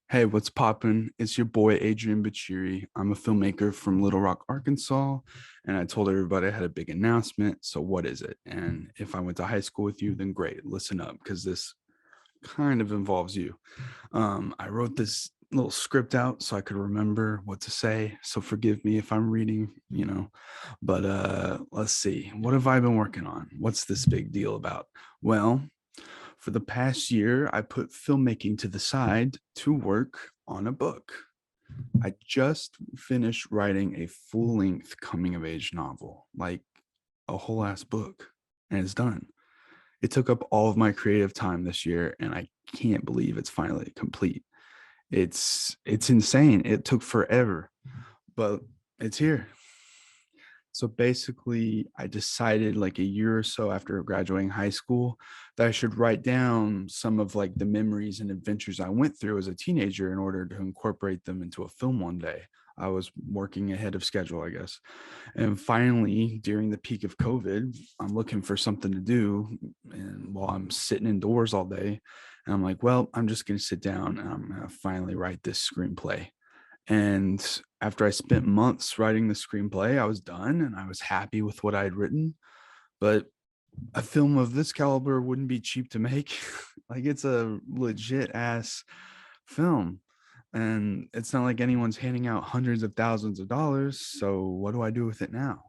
Hey, what's poppin'? It's your boy Adrian Beqiri. I'm a filmmaker from Little Rock, Arkansas, and I told everybody I had a big announcement. So, what is it? And if I went to high school with you, then great. Listen up, because this kind of involves you. I wrote this little script out so I could remember what to say. So, forgive me if I'm reading. But let's see. What have I been working on? What's this big deal about? Well, for the past year, I put filmmaking to the side to work on a book. I just finished writing a full length coming of age novel, like a whole ass book, and it's done. It took up all of my creative time this year, and I can't believe it's finally complete. It's insane. It took forever, but it's here. So basically, I decided like a year or so after graduating high school that I should write down some of like the memories and adventures I went through as a teenager in order to incorporate them into a film one day. I was working ahead of schedule, I guess. And finally, during the peak of COVID, I'm looking for something to do. And while I'm sitting indoors all day, and I'm like, well, I'm just going to sit down and I'm going to finally write this screenplay. And after I spent months writing the screenplay, I was done and I was happy with what I had written. But a film of this caliber wouldn't be cheap to make. Like, it's a legit ass film. And it's not like anyone's handing out hundreds of thousands of dollars. So, what do I do with it now?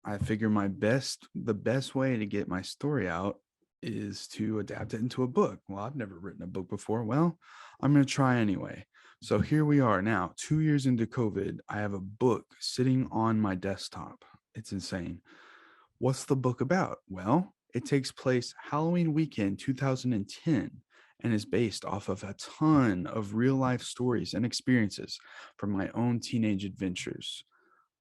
I figure the best way to get my story out is to adapt it into a book. Well, I've never written a book before. Well, I'm going to try anyway. So here we are now, 2 years into COVID. I have a book sitting on my desktop. It's insane. What's the book about? Well, it takes place Halloween weekend 2010 and is based off of a ton of real life stories and experiences from my own teenage adventures.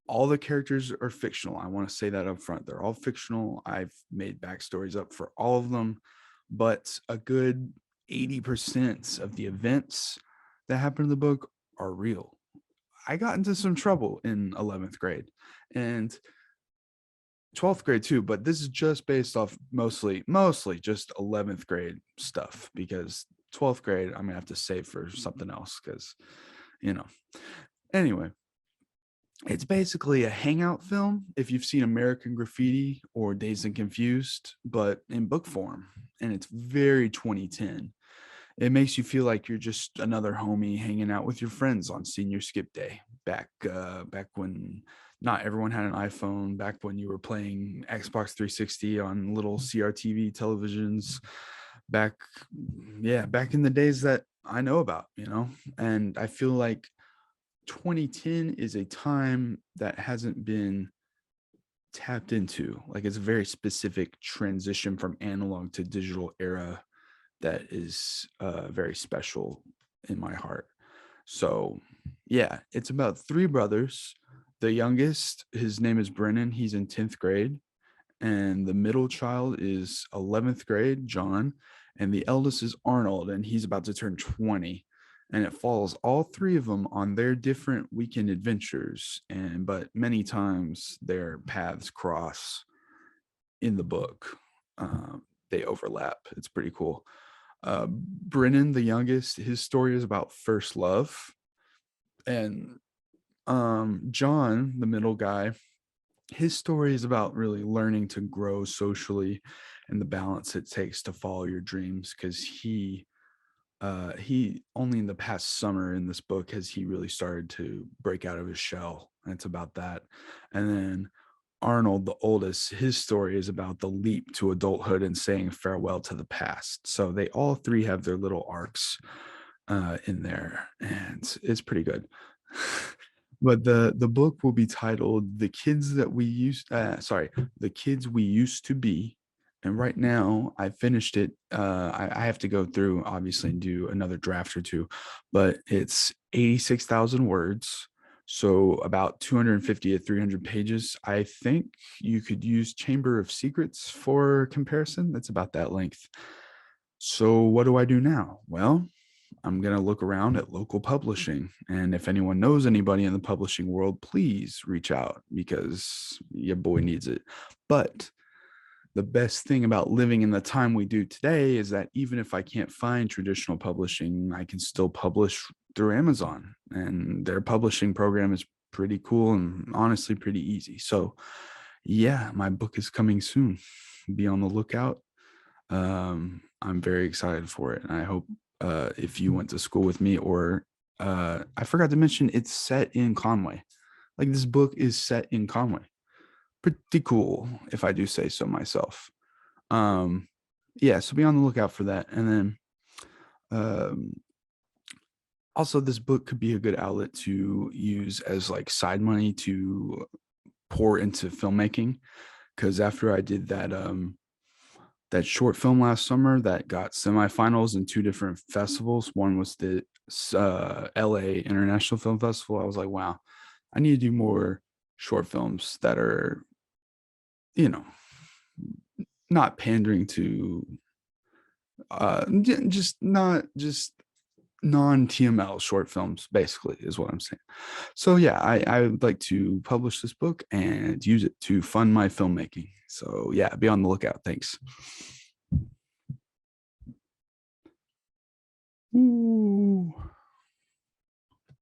All the characters are fictional. I want to say that up front. They're all fictional. I've made backstories up for all of them, but a good 80% of the events that happen in the book are real. I got into some trouble in 11th grade and 12th grade too, but this is just based off mostly just 11th grade stuff because 12th grade I'm gonna have to save for something else because you know. Anyway, it's basically a hangout film if you've seen American Graffiti or Dazed and Confused, but in book form. And it's very 2010. It makes you feel like you're just another homie hanging out with your friends on senior skip day back when not everyone had an iPhone, back when you were playing Xbox 360 on little CRTV televisions, back back in the days that I know about. And I feel like 2010 is a time that hasn't been tapped into. Like, it's a very specific transition from analog to digital era that is very special in my heart. So, yeah, it's about three brothers. The youngest, his name is Brennan. He's in 10th grade. And the middle child is 11th grade, John. And the eldest is Arnold, and he's about to turn 20. And it follows all three of them on their different weekend adventures. But many times their paths cross in the book. They overlap. It's pretty cool. Brennan, the youngest, his story is about first love. And John, the middle guy, his story is about really learning to grow socially and the balance it takes to follow your dreams because he only in the past summer in this book has he really started to break out of his shell, and it's about that. And then Arnold, the oldest, his story is about the leap to adulthood and saying farewell to the past. So they all three have their little arcs in there, and it's pretty good. But the book will be titled "The Kids That We Used." The Kids We Used to Be. And right now, I finished it. I have to go through, obviously, and do another draft or two, but it's 86,000 words. So about 250 to 300 pages. I think you could use Chamber of Secrets for comparison. That's about that length. So what do I do now? Well, I'm going to look around at local publishing. And if anyone knows anybody in the publishing world, please reach out because your boy needs it. But the best thing about living in the time we do today is that even if I can't find traditional publishing, I can still publish through Amazon, and their publishing program is pretty cool and honestly pretty easy. So, yeah, my book is coming soon. Be on the lookout. I'm very excited for it, and I hope if you went to school with me, or I forgot to mention, it's set in Conway. Like, this book is set in Conway. Pretty cool, if I do say so myself. Um, yeah, so be on the lookout for that. And then um, also, this book could be a good outlet to use as like side money to pour into filmmaking. Because after I did that short film last summer that got semifinals in two different festivals, one was the LA International Film Festival. I was like, wow, I need to do more short films that are, you know, not pandering to just not just non-TML short films, basically, is what I'm saying. So yeah, I would like to publish this book and use it to fund my filmmaking. So yeah, be on the lookout. Thanks.